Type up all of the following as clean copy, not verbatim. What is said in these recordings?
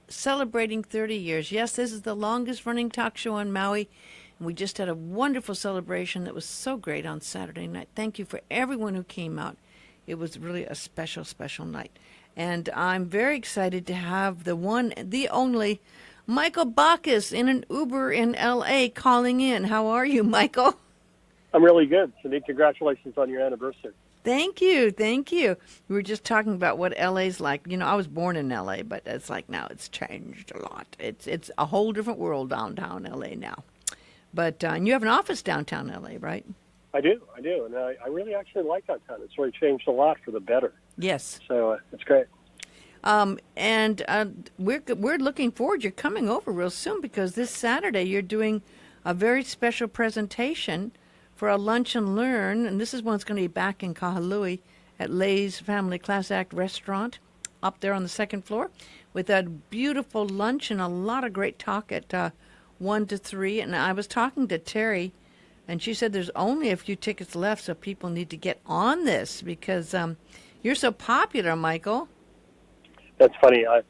celebrating 30 years. Yes, this is the longest running talk show on Maui. And we just had a wonderful celebration that was so great on Saturday night. Thank you for everyone who came out. It was really a special, special night. And I'm very excited to have the one, the only, Michael Bacchus in an Uber in L.A. calling in. How are you, Michael? I'm really good. Cindy, congratulations on your anniversary. Thank you. Thank you. We were just talking about what LA's like. You know, I was born in LA, but it's like now it's changed a lot. It's a whole different world downtown LA now. But and you have an office downtown LA, right? I do. And I really actually like downtown. It's really changed a lot for the better. Yes. So it's great. And we're looking forward. You're coming over real soon because this Saturday you're doing a very special presentation for a lunch and learn, and this is one that's going to be back in Kahului at Lay's Family Class Act restaurant up there on the second floor with a beautiful lunch and a lot of great talk at 1 to 3. And I was talking to Teri, and she said there's only a few tickets left, so people need to get on this because you're so popular, Michael. That's funny. Well,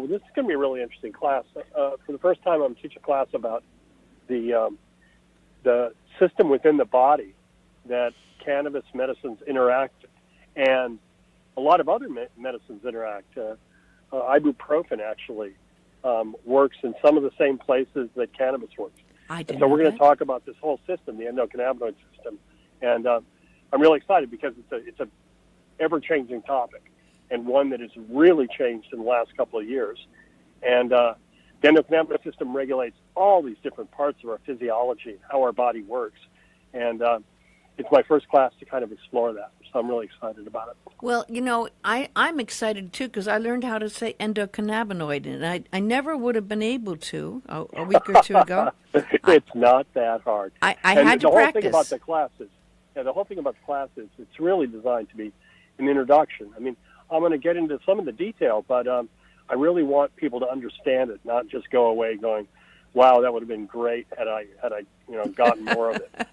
this is going to be a really interesting class. For the first time, I'm teaching a class about the system within the body that cannabis medicines interact and a lot of other medicines interact. Ibuprofen actually works in some of the same places that cannabis works. So we're going to talk about this whole system, the endocannabinoid system, and I'm really excited because it's a ever-changing topic and one that has really changed in the last couple of years. And the endocannabinoid system regulates all these different parts of our physiology and how our body works. And it's my first class to kind of explore that. So I'm really excited about it. Well, you know, I'm excited too because I learned how to say endocannabinoid, and I never would have been able to a week or two ago. It's not that hard. I had to practice. The whole thing about the classes, it's really designed to be an introduction. I mean, I'm going to get into some of the detail, but I really want people to understand it, not just go away going, "Wow, that would have been great had I gotten more of it."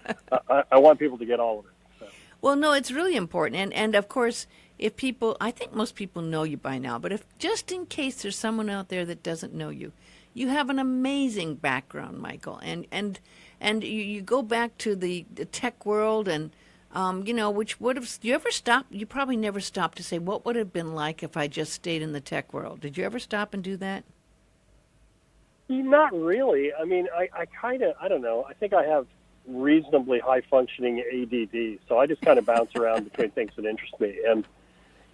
I want people to get all of it. So. Well, no, it's really important, and of course, if people, I think most people know you by now, but if just in case there's someone out there that doesn't know you, you have an amazing background, Michael, and you go back to the tech world and. Which would have, you ever stopped? You probably never stopped to say, what would it have been like if I just stayed in the tech world? Did you ever stop and do that? Not really. I mean, I don't know. I think I have reasonably high-functioning ADD, so I just kind of bounce around between things that interest me. And,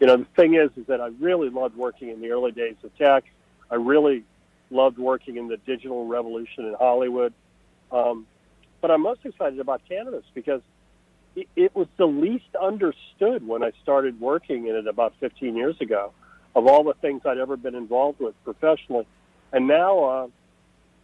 the thing is that I really loved working in the early days of tech. I really loved working in the digital revolution in Hollywood. But I'm most excited about cannabis because it was the least understood when I started working in it about 15 years ago of all the things I'd ever been involved with professionally. And now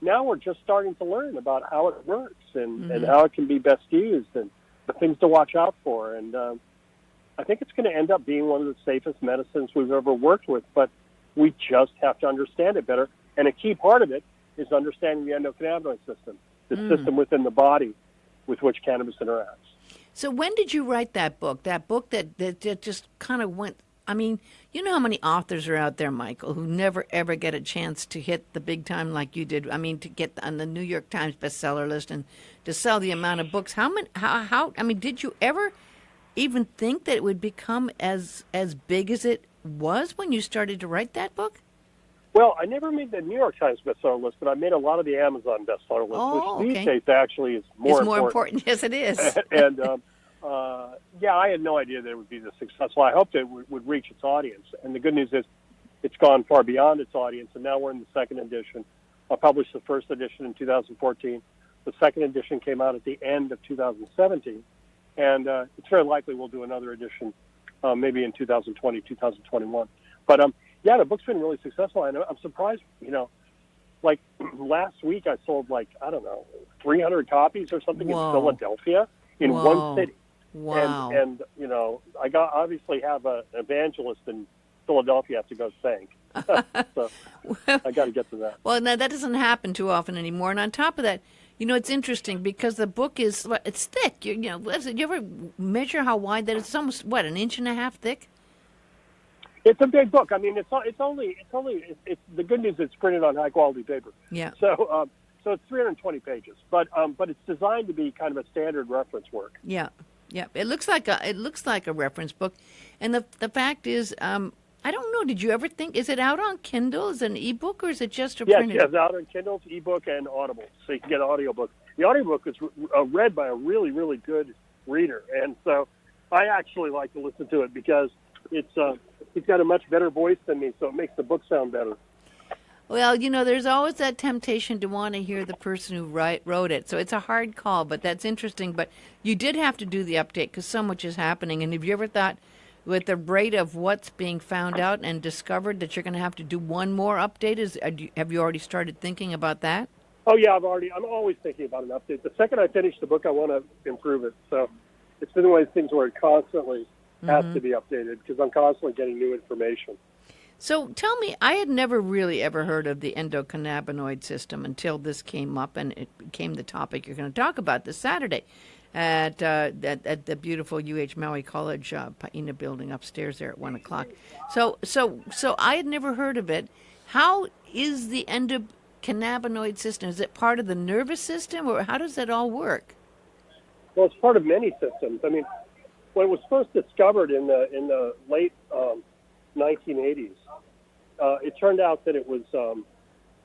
we're just starting to learn about how it works and how it can be best used and the things to watch out for. And I think it's going to end up being one of the safest medicines we've ever worked with, but we just have to understand it better. And a key part of it is understanding the endocannabinoid system, the system within the body with which cannabis interacts. So when did you write that book? That book that just kind of went, I mean, you know how many authors are out there, Michael, who never, ever get a chance to hit the big time like you did. I mean, to get on the New York Times bestseller list and to sell the amount of books. How, did you ever even think that it would become as big as it was when you started to write that book? Well, I never made the New York Times bestseller list, but I made a lot of the Amazon bestseller list, which these days actually is more important. Yes, it is. And, I had no idea that it would be this successful. I hoped it would reach its audience. And the good news is it's gone far beyond its audience, and now we're in the second edition. I published the first edition in 2014. The second edition came out at the end of 2017. And it's very likely we'll do another edition maybe in 2020, 2021. But the book's been really successful, and I'm surprised, like last week I sold 300 copies or something in Philadelphia in one city. Wow. And I obviously have an evangelist in Philadelphia I have to go thank. So I got to get to that. Well, now that doesn't happen too often anymore. And on top of that, it's interesting because the book it's thick. You ever measure how wide that is? It's almost, an inch and a half thick? It's a big book. I mean, it's the good news. It's printed on high quality paper. Yeah. So it's 320 pages, but it's designed to be kind of a standard reference work. Yeah. Yeah. It looks like a reference book, and the fact is, I don't know. Did you ever think, is it out on Kindle? Is it an ebook, or is it just a printed? Yes, it's out on Kindle, ebook, and Audible, so you can get an audiobook. The audiobook is read by a really, really good reader, and so I actually like to listen to it because he's got a much better voice than me, so it makes the book sound better. Well, there's always that temptation to want to hear the person who wrote it, so it's a hard call, but that's interesting. But you did have to do the update because so much is happening, and have you ever thought, with the rate of what's being found out and discovered, that you're going to have to do one more update? Have you already started thinking about that? Oh yeah, I'm always thinking about an update. The second I finish the book, I want to improve it. So it's been one of those things where it constantly has to be updated because I'm constantly getting new information. So tell me, I had never really ever heard of the endocannabinoid system until this came up, and it became the topic you're going to talk about this Saturday at the beautiful Maui College Paina building upstairs there at 1 o'clock. So I had never heard of it. How is the endocannabinoid system? Is it part of the nervous system, or how does that all work? Well, it's part of many systems. I mean, when it was first discovered in the late 1980s, it turned out that it was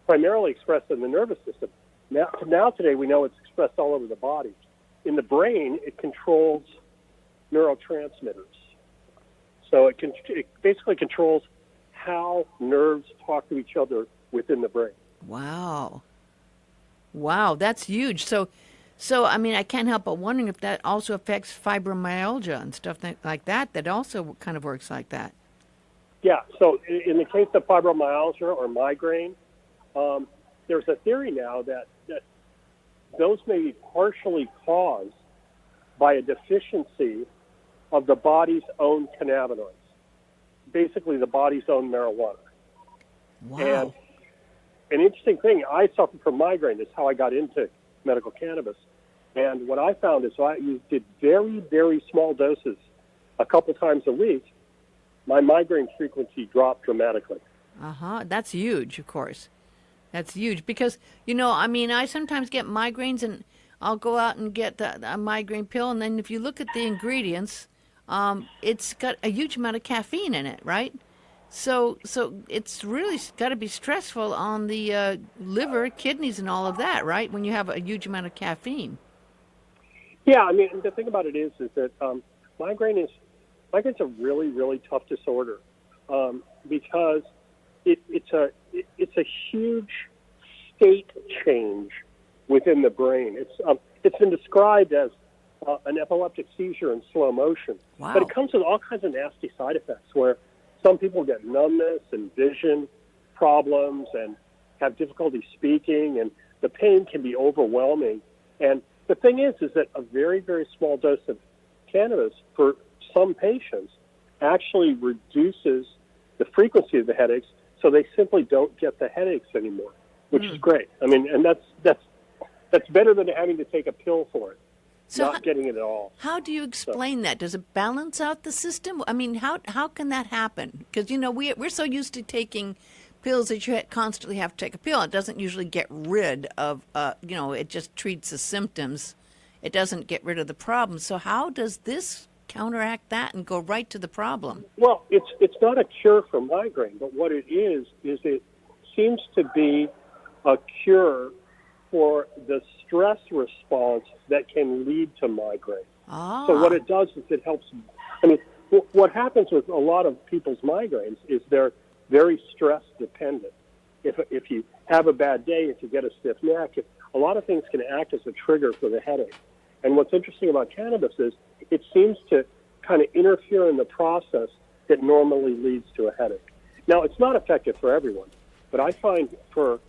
primarily expressed in the nervous system. Now today we know it's expressed all over the body. In the brain, it controls neurotransmitters. So it basically controls how nerves talk to each other within the brain. Wow, that's huge. So I mean, I can't help but wondering if that also affects fibromyalgia and stuff like that. That also kind of works like that. Yeah. So in the case of fibromyalgia or migraine, there's a theory now that those may be partially caused by a deficiency of the body's own cannabinoids, basically the body's own marijuana. Wow. And an interesting thing, I suffer from migraine. That's how I got into medical cannabis. And what I found is I did very, very small doses a couple times a week. My migraine frequency dropped dramatically. That's huge, of course. That's huge because, I mean, I sometimes get migraines and I'll go out and get a migraine pill. And then if you look at the ingredients, it's got a huge amount of caffeine in it, right? So it's really got to be stressful on the liver, kidneys, and all of that, right? When you have a huge amount of caffeine. Yeah, I mean, the thing about it is that migraine's a really, really tough disorder because it's a huge state change within the brain. It's been described as an epileptic seizure in slow motion. Wow. But it comes with all kinds of nasty side effects where some people get numbness and vision problems and have difficulty speaking, and the pain can be overwhelming. And the thing is that a very, very small dose of cannabis for some patients actually reduces the frequency of the headaches, so they simply don't get the headaches anymore, which is great. I mean, and that's better than having to take a pill for it, not getting it at all. How do you explain that? Does it balance out the system? I mean, how can that happen? Because, we're so used to taking pills that you constantly have to take a pill. It doesn't usually get rid of, it just treats the symptoms. It doesn't get rid of the problem. So how does this counteract that and go right to the problem? Well, it's not a cure for migraine, but what it is it seems to be a cure for the stress response that can lead to migraine. So what it does is it helps. I mean, what happens with a lot of people's migraines is they're very stress dependent. If you have a bad day, if you get a stiff neck, a lot of things can act as a trigger for the headache. And what's interesting about cannabis is it seems to kind of interfere in the process that normally leads to a headache. Now, it's not effective for everyone, but I find for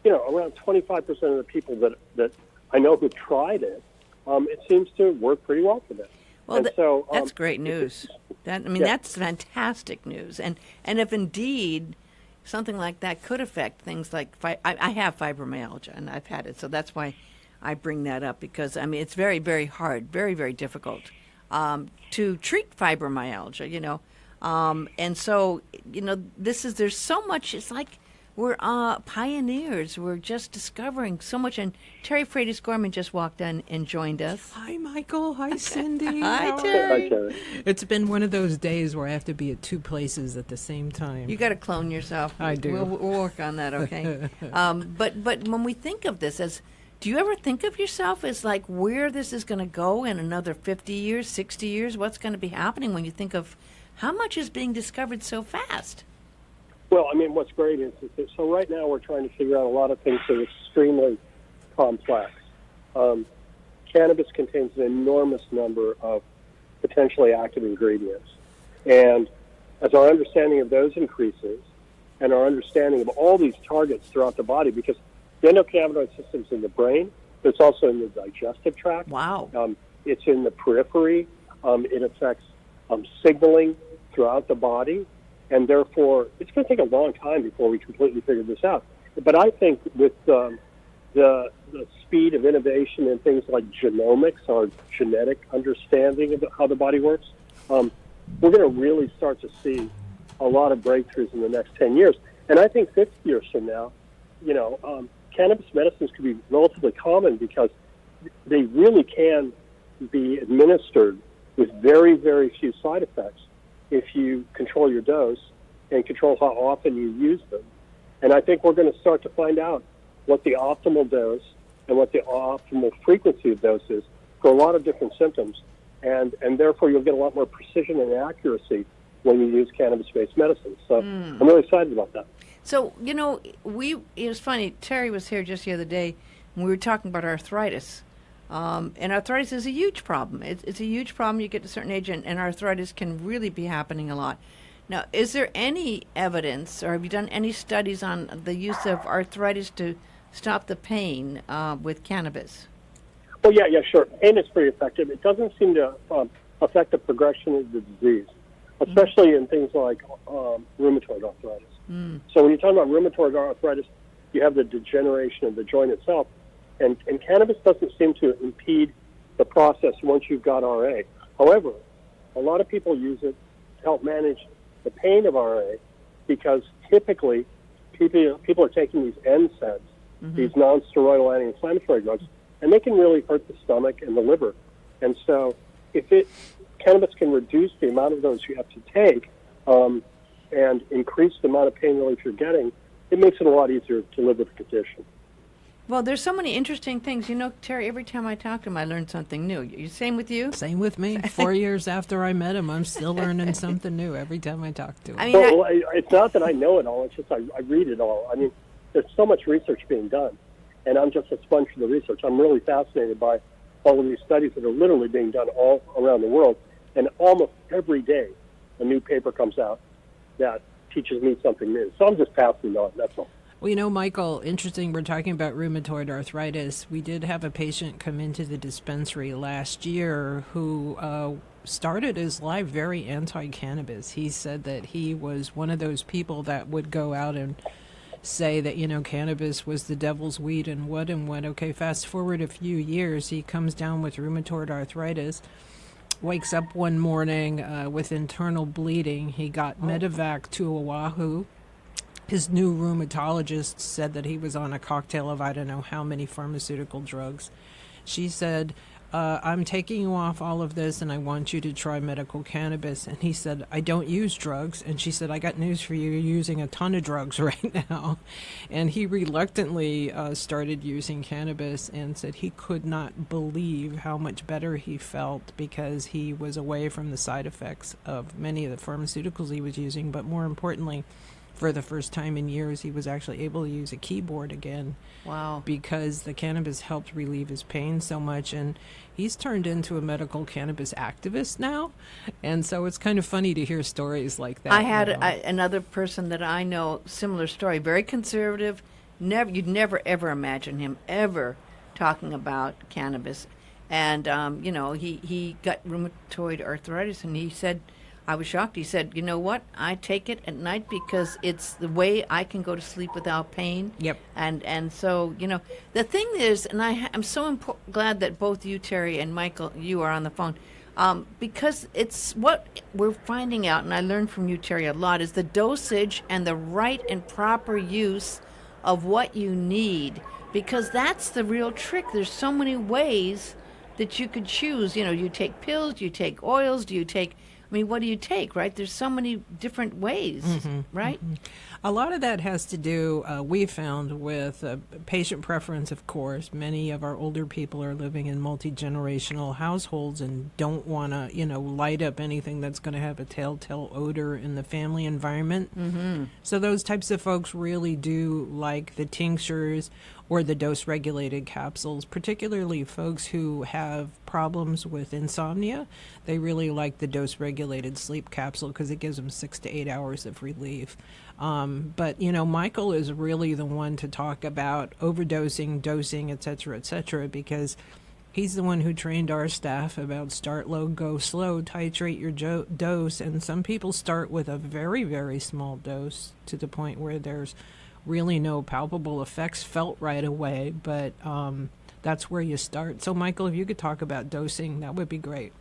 around 25% of the people that I know who tried it, it seems to work pretty well for them. Well, that's great news. That's fantastic news. And if indeed something like that could affect things like I have fibromyalgia and I've had it, so that's why I bring that up, because it's very, very hard, very, very difficult to treat fibromyalgia. And so, there's so much. It's like we're pioneers. We're just discovering so much. And Teri Freitas Gorman just walked in and joined us. Hi, Michael. Hi, Cindy. Hi, How are Teri. you? Hi, Teri. It's been one of those days where I have to be at two places at the same time. You got to clone yourself. I do. We'll work on that, okay? But when we think of this as, do you ever think of yourself as like where this is going to go in another 50 years, 60 years? What's going to be happening when you think of how much is being discovered so fast? Well, I mean, what's great is that, so right now we're trying to figure out a lot of things that are extremely complex. Cannabis contains an enormous number of potentially active ingredients. And as our understanding of those increases, and our understanding of all these targets throughout the body, because the endocannabinoid system's in the brain, but it's also in the digestive tract. Wow. It's in the periphery. It affects signaling throughout the body. And therefore, it's going to take a long time before we completely figure this out. But I think with the speed of innovation in things like genomics, or genetic understanding of how the body works, we're going to really start to see a lot of breakthroughs in the next 10 years. And I think 50 years from now, cannabis medicines could be relatively common because they really can be administered with very, very few side effects if you control your dose and control how often you use them. And I think we're going to start to find out what the optimal dose and what the optimal frequency of dose is for a lot of different symptoms. And therefore, you'll get a lot more precision and accuracy when you use cannabis-based medicines. So I'm really excited about that. So, it was funny. Teri was here just the other day, and we were talking about arthritis. And arthritis is a huge problem. It's a huge problem. You get to a certain age, and arthritis can really be happening a lot. Now, is there any evidence, or have you done any studies on the use of arthritis to stop the pain with cannabis? Well, yeah, sure. Pain is pretty effective. It doesn't seem to affect the progression of the disease, especially in things like rheumatoid arthritis. So when you're talking about rheumatoid arthritis, you have the degeneration of the joint itself. And cannabis doesn't seem to impede the process once you've got RA. However, a lot of people use it to help manage the pain of RA because typically people are taking these NSAIDs, these non-steroidal anti-inflammatory drugs, and they can really hurt the stomach and the liver. And so cannabis can reduce the amount of those you have to take and increase the amount of pain relief you're getting. It makes it a lot easier to live with the condition. Well, there's so many interesting things. Teri, every time I talk to him, I learn something new. Same with you? Same with me. 4 years after I met him, I'm still learning something new every time I talk to him. I mean, well, it's not that I know it all. It's just I read it all. I mean, there's so much research being done, and I'm just a sponge for the research. I'm really fascinated by all of these studies that are literally being done all around the world, and almost every day a new paper comes out that teaches me something new. So I'm just passing on, that's all. Well, Michael, interesting, we're talking about rheumatoid arthritis. We did have a patient come into the dispensary last year who started his life very anti-cannabis. He said that he was one of those people that would go out and say that, cannabis was the devil's weed and what. Okay, fast forward a few years, he comes down with rheumatoid arthritis, wakes up one morning with internal bleeding. He got medevac to Oahu. His new rheumatologist said that he was on a cocktail of I don't know how many pharmaceutical drugs. She said, I'm taking you off all of this and I want you to try medical cannabis. And he said, I don't use drugs. And she said, I got news for you. You're using a ton of drugs right now. And he reluctantly started using cannabis and said he could not believe how much better he felt because he was away from the side effects of many of the pharmaceuticals he was using. But more importantly, for the first time in years, he was actually able to use a keyboard again. Wow. Because the cannabis helped relieve his pain so much. And he's turned into a medical cannabis activist now. And so it's kind of funny to hear stories like that. I had another person that I know, similar story, very conservative. You'd never, ever imagine him ever talking about cannabis. And, he got rheumatoid arthritis, and he said, I was shocked. He said, you know what? I take it at night because it's the way I can go to sleep without pain. Yep. And so, the thing is, and I'm so glad that both you, Teri, and Michael, you are on the phone. because it's what we're finding out, and I learned from you, Teri, a lot, is the dosage and the right and proper use of what you need, because that's the real trick. There's so many ways that you could choose. You know, you take pills, do you take oils, do you take, I mean, what do you take, right? There's so many different ways, right? A lot of that has to do, we found, with patient preference, of course. Many of our older people are living in multi-generational households and don't want to, light up anything that's going to have a telltale odor in the family environment. So those types of folks really do like the tinctures or the dose-regulated capsules, particularly folks who have problems with insomnia. They really like the dose-regulated sleep capsule because it gives them 6 to 8 hours of relief. But, Michael is really the one to talk about overdosing, dosing, et cetera, because he's the one who trained our staff about start low, go slow, titrate your dose. And some people start with a very, very small dose to the point where there's really no palpable effects felt right away. But that's where you start. So, Michael, if you could talk about dosing, that would be great.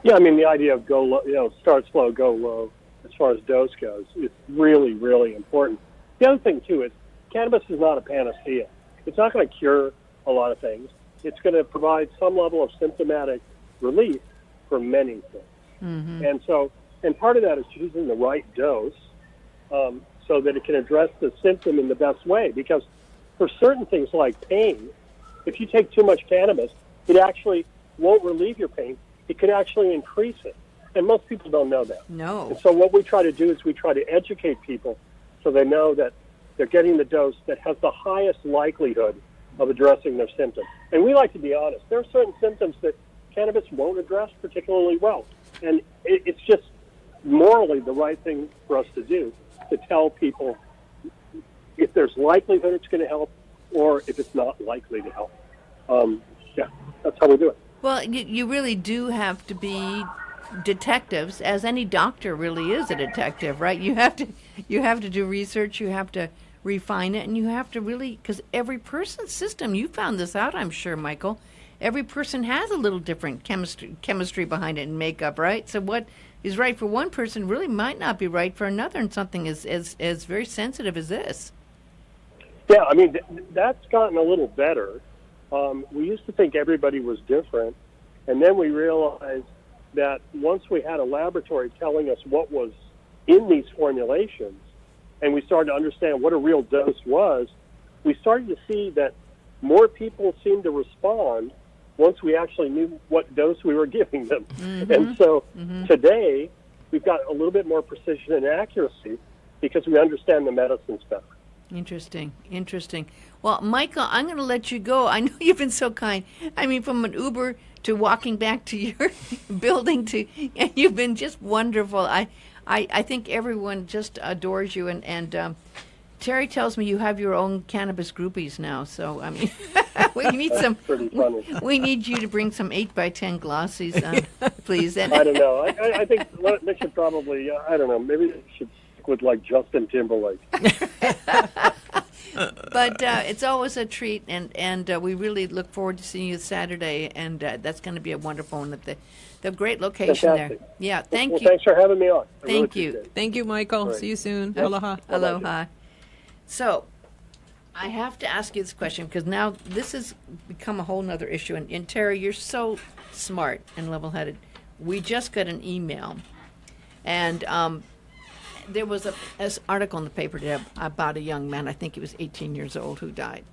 Yeah, I mean, the idea of go low, start slow, go low, as far as dose goes, is really, really important. The other thing, too, is cannabis is not a panacea. It's not going to cure a lot of things. It's going to provide some level of symptomatic relief for many things. And part of that is choosing the right dose so that it can address the symptom in the best way. Because for certain things like pain, if you take too much cannabis, it actually won't relieve your pain. It could actually increase it. And most people don't know that. No. And so what we try to do is we try to educate people so they know that they're getting the dose that has the highest likelihood of addressing their symptoms. And we like to be honest. There are certain symptoms that cannabis won't address particularly well. And it's just morally the right thing for us to do, to tell people if there's likelihood it's going to help or if it's not likely to help. That's how we do it. Well, you really do have to be detectives, as any doctor really is a detective, right? You have to do research, you have to refine it, and you have to really, because every person's system, you found this out, I'm sure, Michael, every person has a little different chemistry behind it and makeup, right? So what is right for one person really might not be right for another, and something as very sensitive as this. Yeah, I mean, that's gotten a little better. We used to think everybody was different, and then we realized that once we had a laboratory telling us what was in these formulations, and we started to understand what a real dose was, we started to see that more people seemed to respond once we actually knew what dose we were giving them. And so today, we've got a little bit more precision and accuracy because we understand the medicines better. Interesting. Well, Michael, I'm going to let you go. I know you've been so kind. I mean, from an Uber to walking back to your building and you've been just wonderful. I think everyone just adores you. And Teri tells me you have your own cannabis groupies now. So, I mean, we need some. Pretty funny. We need you to bring some 8x10 glossies, please. And I don't know. I think they should probably, I don't know, maybe they should stick with like Justin Timberlake. But it's always a treat, and we really look forward to seeing you Saturday, and that's going to be a wonderful one at the great location. Fantastic. There. Yeah, thank you. Thanks for having me on. Thank you. Thank you, Michael. Right. See you soon. Yes. Aloha. Aloha. So, I have to ask you this question because now this has become a whole nother issue. And Teri, you're so smart and level-headed. We just got an email, and there was an article in the paper today about a young man, I think he was 18 years old, who died.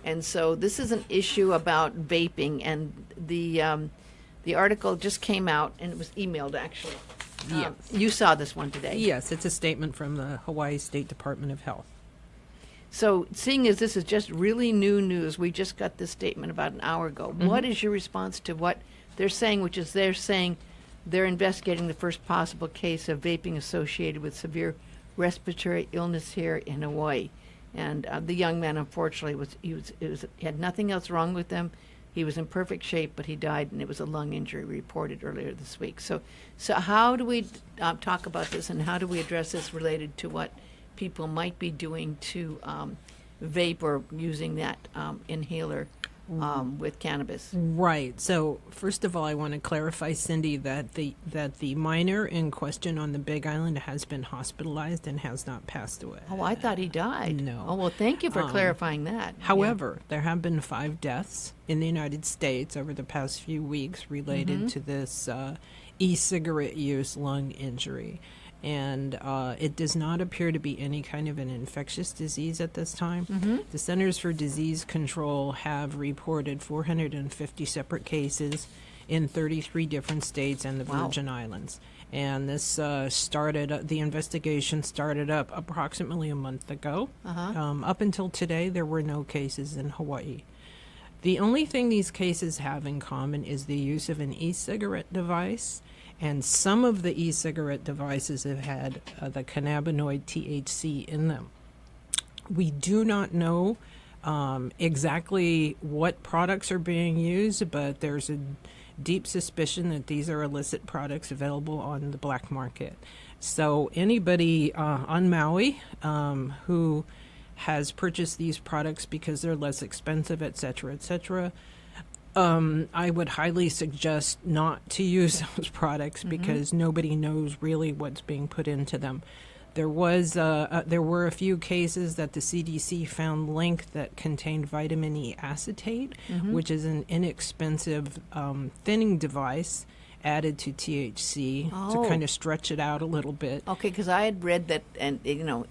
And so this is an issue about vaping, and the article just came out, and it was emailed, actually. Yes. You saw this one today. Yes, it's a statement from the Hawaii State Department of Health. So seeing as this is just really new news, we just got this statement about an hour ago. What is your response to what they're saying, which is they're saying they're investigating the first possible case of vaping associated with severe respiratory illness here in Hawaii. And the young man, unfortunately, he had nothing else wrong with him. He was in perfect shape, but he died, and it was a lung injury reported earlier this week. So how do we talk about this, and how do we address this related to what people might be doing to vape or using that inhaler with cannabis. Right. So first of all, I want to clarify, Cindy, that the minor in question on the Big Island has been hospitalized and has not passed away. Oh, I thought he died. No. Oh, well, thank you for clarifying that. However, there have been 5 deaths in the United States over the past few weeks related to this e-cigarette use lung injury. And it does not appear to be any kind of an infectious disease at this time. The Centers for Disease Control have reported 450 separate cases in 33 different states and the Virgin Islands. And this the investigation started up approximately a month ago. Up until today, there were no cases in Hawaii. The only thing these cases have in common is the use of an e-cigarette device. And some of the e-cigarette devices have had the cannabinoid THC in them. We do not know exactly what products are being used, but there's a deep suspicion that these are illicit products available on the black market. So anybody on Maui who has purchased these products because they're less expensive, et cetera, I would highly suggest not to use those products because nobody knows really what's being put into them. There were a few cases that the CDC found linked that contained vitamin E acetate, which is an inexpensive thinning device added to THC to kind of stretch it out a little bit. Okay, because I had read that, and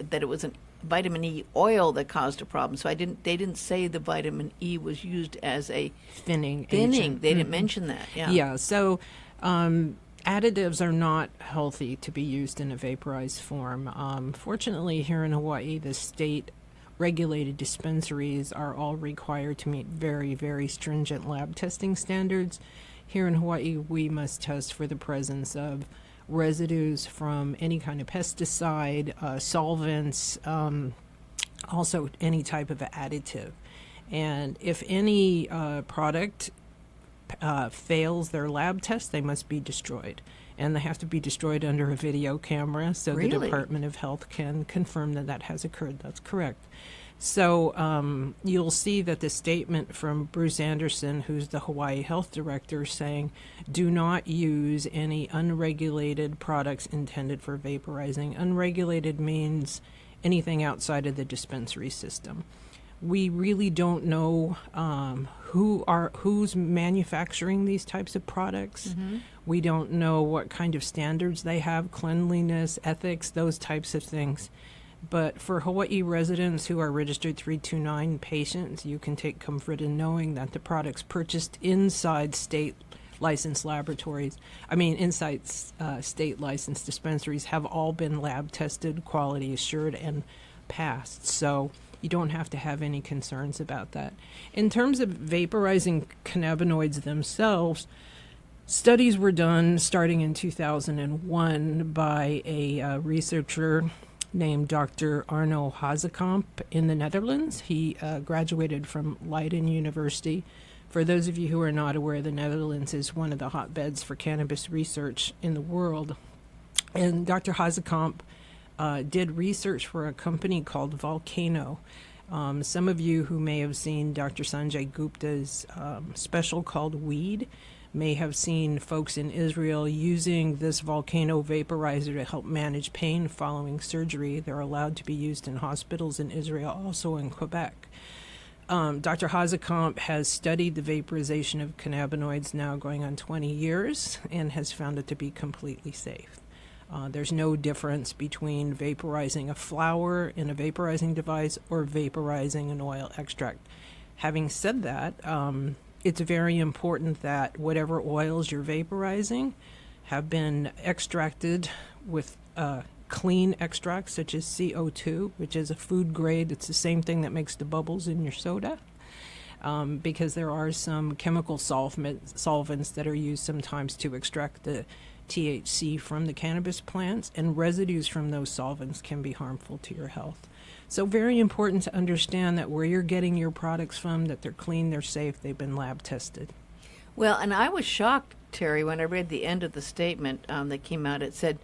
that it was an vitamin E oil that caused a problem. So they didn't say the vitamin E was used as a thinning agent. They didn't mention that. Yeah. So additives are not healthy to be used in a vaporized form. Fortunately, here in Hawaii, the state regulated dispensaries are all required to meet very, very stringent lab testing standards. Here in Hawaii, we must test for the presence of residues from any kind of pesticide, solvents, also any type of additive. And if any product fails their lab test, they must be destroyed. And they have to be destroyed under a video camera so the Department of Health can confirm that that has occurred. That's correct. So you'll see that the statement from Bruce Anderson, who's the Hawaii Health Director, saying, do not use any unregulated products intended for vaporizing. Unregulated means anything outside of the dispensary system. We really don't know who's manufacturing these types of products. We don't know what kind of standards they have, cleanliness, ethics, those types of things. But for Hawaii residents who are registered 329 patients, you can take comfort in knowing that the products purchased inside state licensed laboratories, inside state licensed dispensaries have all been lab tested, quality assured, and passed. So you don't have to have any concerns about that. In terms of vaporizing cannabinoids themselves, studies were done starting in 2001 by a researcher named Dr. Arno Hazekamp in the Netherlands. He graduated from Leiden University. For those of you who are not aware, the Netherlands is one of the hotbeds for cannabis research in the world. And Dr. Hazekamp did research for a company called Volcano. Some of you who may have seen Dr. Sanjay Gupta's special called Weed may have seen folks in Israel using this volcano vaporizer to help manage pain following surgery. They're allowed to be used in hospitals in Israel, also in Quebec. Dr. Hazekamp has studied the vaporization of cannabinoids now going on 20 years and has found it to be completely safe. There's no difference between vaporizing a flower in a vaporizing device or vaporizing an oil extract. Having said that, it's very important that whatever oils you're vaporizing have been extracted with clean extracts such as CO2, which is a food grade. It's the same thing that makes the bubbles in your soda, because there are some chemical solvents that are used sometimes to extract the THC from the cannabis plants, and residues from those solvents can be harmful to your health. So very important to understand that where you're getting your products from, that they're clean, they're safe, they've been lab tested. Well, and I was shocked, Teri, when I read the end of the statement that came out. It said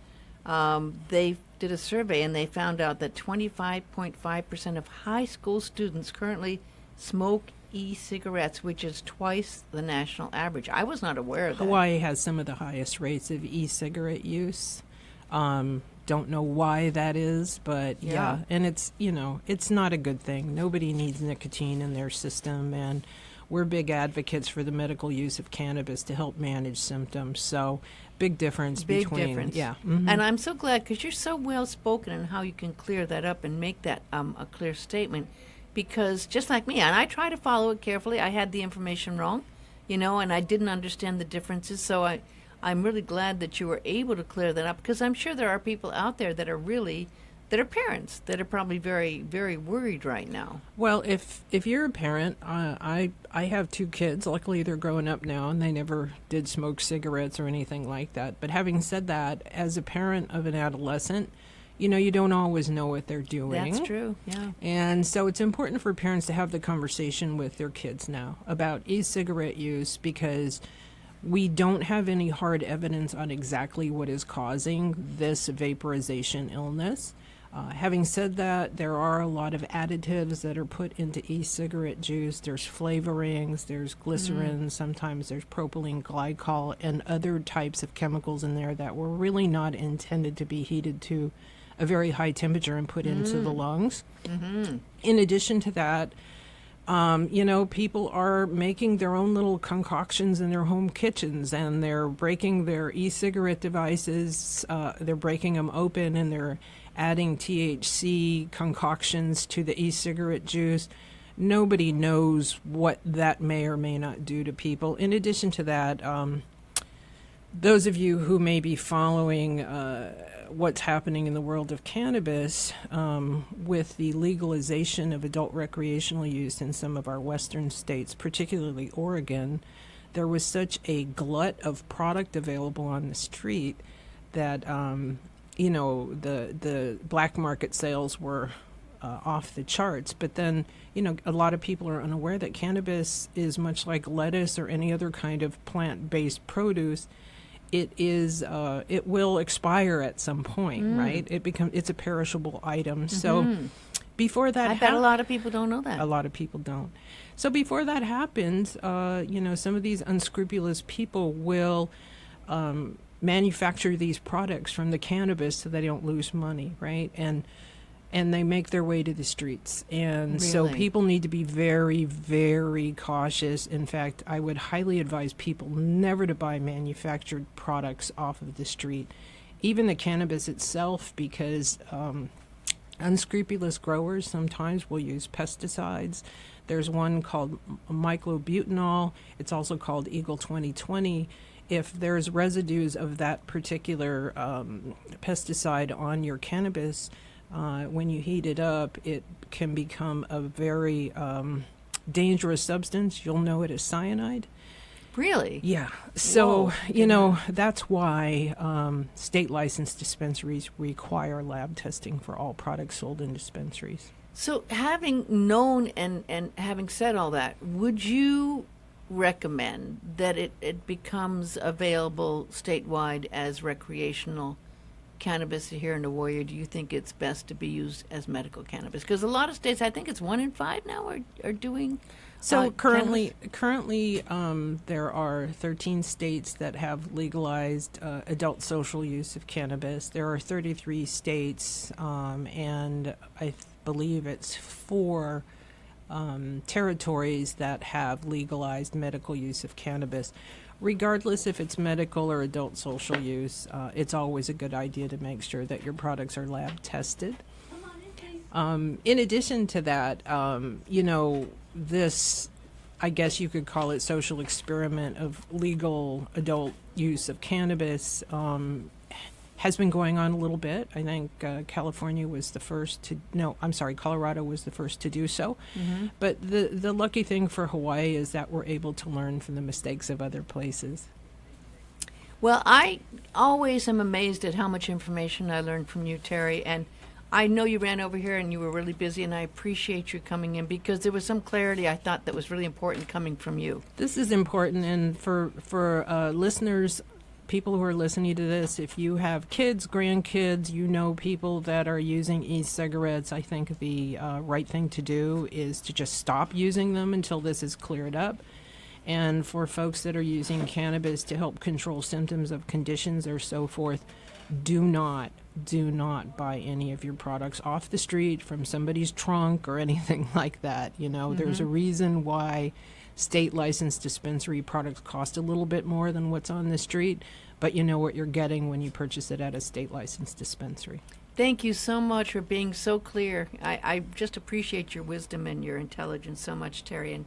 they did a survey and they found out that 25.5% of high school students currently smoke e-cigarettes, which is twice the national average. I was not aware of that. Hawaii has some of the highest rates of e-cigarette use. Don't know why that is, but yeah. And it's, it's not a good thing. Nobody needs nicotine in their system, and we're big advocates for the medical use of cannabis to help manage symptoms. So big difference between. Yeah. Mm-hmm. And I'm so glad, because you're so well spoken in how you can clear that up and make that a clear statement. Because just like me, and I try to follow it carefully, I had the information wrong, and I didn't understand the differences. So I'm really glad that you were able to clear that up, because I'm sure there are people out there that are parents that are probably very, very worried right now. Well, if you're a parent, I have 2 kids. Luckily, they're growing up now, and they never did smoke cigarettes or anything like that. But having said that, as a parent of an adolescent, you don't always know what they're doing. That's true, yeah. And so it's important for parents to have the conversation with their kids now about e-cigarette use, because we don't have any hard evidence on exactly what is causing this vaporization illness. Having said that, there are a lot of additives that are put into e-cigarette juice. There's flavorings, there's glycerin, sometimes there's propylene glycol, and other types of chemicals in there that were really not intended to be heated to a very high temperature and put into the lungs. Mm-hmm. In addition to that, people are making their own little concoctions in their home kitchens, and they're breaking their e-cigarette devices. They're breaking them open, and they're adding THC concoctions to the e-cigarette juice. Nobody knows what that may or may not do to people. In addition to that, those of you who may be following what's happening in the world of cannabis, with the legalization of adult recreational use in some of our western states, particularly Oregon, there was such a glut of product available on the street that the black market sales were off the charts. But then, a lot of people are unaware that cannabis is much like lettuce or any other kind of plant-based produce. It will expire at some point, right? It's a perishable item. Mm-hmm. So before that, I bet a lot of people don't know that. A lot of people don't. So before that happens, some of these unscrupulous people will manufacture these products from the cannabis so they don't lose money, right? And they make their way to the streets. And really? So people need to be very, very cautious. In fact, I would highly advise people never to buy manufactured products off of the street, even the cannabis itself, because unscrupulous growers sometimes will use pesticides. There's one called myclobutanol. It's also called Eagle 2020. If there's residues of that particular pesticide on your cannabis, when you heat it up, it can become a very dangerous substance. You'll know it as cyanide. Really? Yeah. So, Whoa. That's why state licensed dispensaries require lab testing for all products sold in dispensaries. So having known and having said all that, would you recommend that it becomes available statewide as recreational cannabis here in Hawaii, or do you think it's best to be used as medical cannabis? Because a lot of states, I think it's 1 in 5 now, are doing. So currently, there are 13 states that have legalized adult social use of cannabis. There are 33 states, and I believe it's 4 territories that have legalized medical use of cannabis. Regardless if it's medical or adult social use, it's always a good idea to make sure that your products are lab tested. In addition to that, this, I guess you could call it social experiment of legal adult use of cannabis, has been going on a little bit. I think Colorado was the first to do so. Mm-hmm. But the lucky thing for Hawaii is that we're able to learn from the mistakes of other places. Well, I always am amazed at how much information I learned from you, Teri, and I know you ran over here and you were really busy, and I appreciate you coming in because there was some clarity I thought that was really important coming from you. This is important, and for listeners, people who are listening to this, if you have kids, grandkids, you know people that are using e-cigarettes, I think the right thing to do is to just stop using them until this is cleared up. And for folks that are using cannabis to help control symptoms of conditions or so forth, do not buy any of your products off the street from somebody's trunk or anything like that. You know, there's a reason why state licensed dispensary products cost a little bit more than what's on the street, but you know what you're getting when you purchase it at a state licensed dispensary. Thank you so much for being so clear. I just appreciate your wisdom and your intelligence so much, Teri. And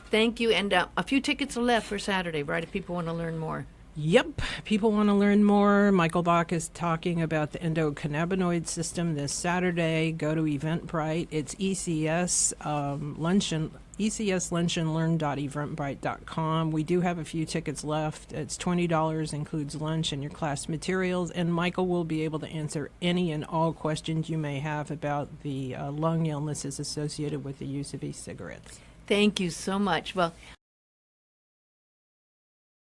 thank you. And a few tickets are left for Saturday, right, if people want to learn more. Yep. People want to learn more. Michael Bach is talking about the endocannabinoid system this Saturday. Go to Eventbrite. It's ECS Luncheon. ECSLunchandLearn.eventbrite.com. We do have a few tickets left. It's $20, includes lunch and your class materials, and Michael will be able to answer any and all questions you may have about the lung illnesses associated with the use of e-cigarettes. Thank you so much. Well,